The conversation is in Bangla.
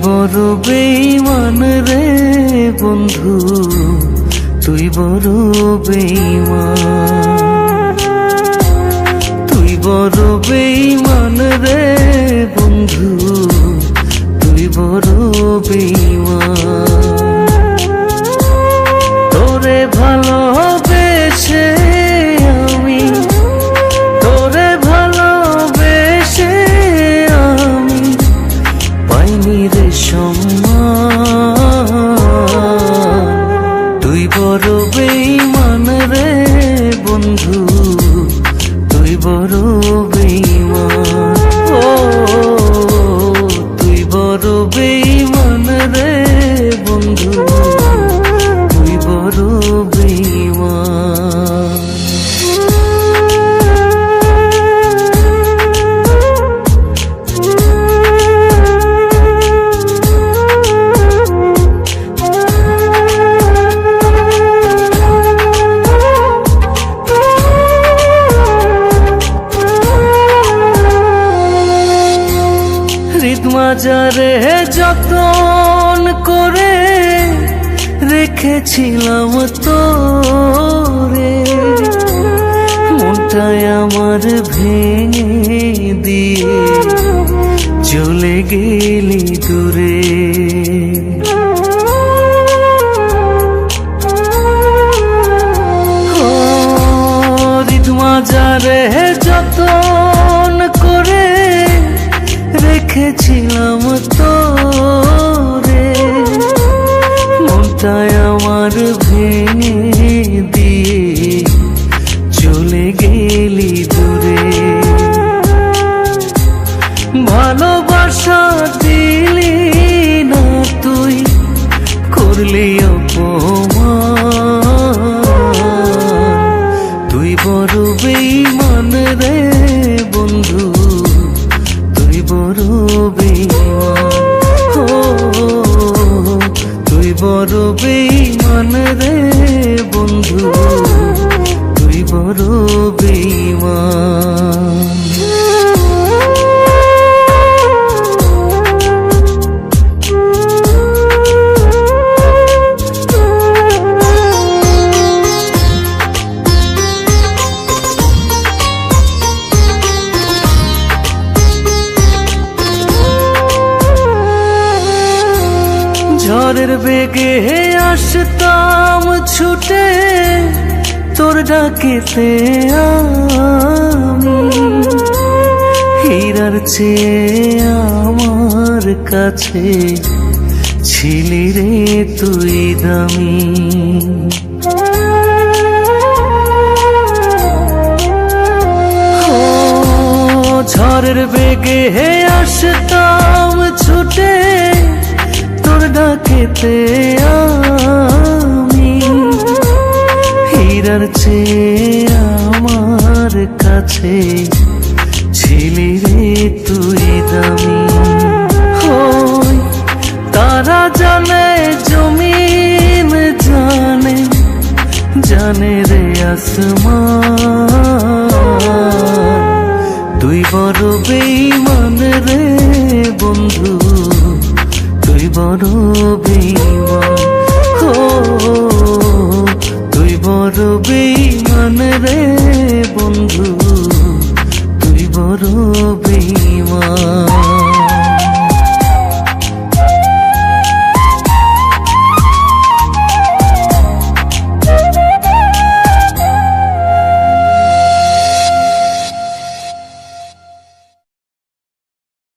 বড় বেঈমান রে বন্ধু, তুই বড় বেঈমান। তুই বড় বেঈমান রে বন্ধু, তুই বড় বেঈমান। তোরে ভালোবেসে আমি, তোরে ভালোবেসে আমি পাইনি রে সম্মান। তুই বড় বেঈমান রে বন্ধু, তুই বড় বেঈমান। ও তুই বড় বেঈমান রে বন্ধু, তুই বড় বেঈমান। মাজারে যতন করে রেখেছিলাম তোরে, মনটায় আমার ভেঙে দিয়ে চলে গেলি দূরে। মাজারে যতন করে রেখেছিলাম তোরে, মনটায় আমার ভেঙে দিয়ে চলে গেলি দূরে। ভালোবাসা দিলি না তুই, করলি অপমান। তুই বড় বেঈমান রে বন্ধু, তুই বড় বেঈমান। ও তুই বড় বেঈমান রে বন্ধু, তুই বড় বেঈমান। ঝড়ের বেগে আসতাম ছুটে তোর ডাকেতে আমি, হীরার চেয়ে আমার কাছে ছিলি রে তুই দামি। ঝড়ের বেগে আসতাম ছুটে তোর ডাকেতে আমি, হীরার চেয়ে আমার কাছে ছিলি রে তুই দামি। হই তারা জানে জমিন জানে, জানে রে আসমান। তুই বড় বেঈমান রে বন্ধু, তুই বড় বেঈমান। ও তুই বড় বেঈমান রে বন্ধু,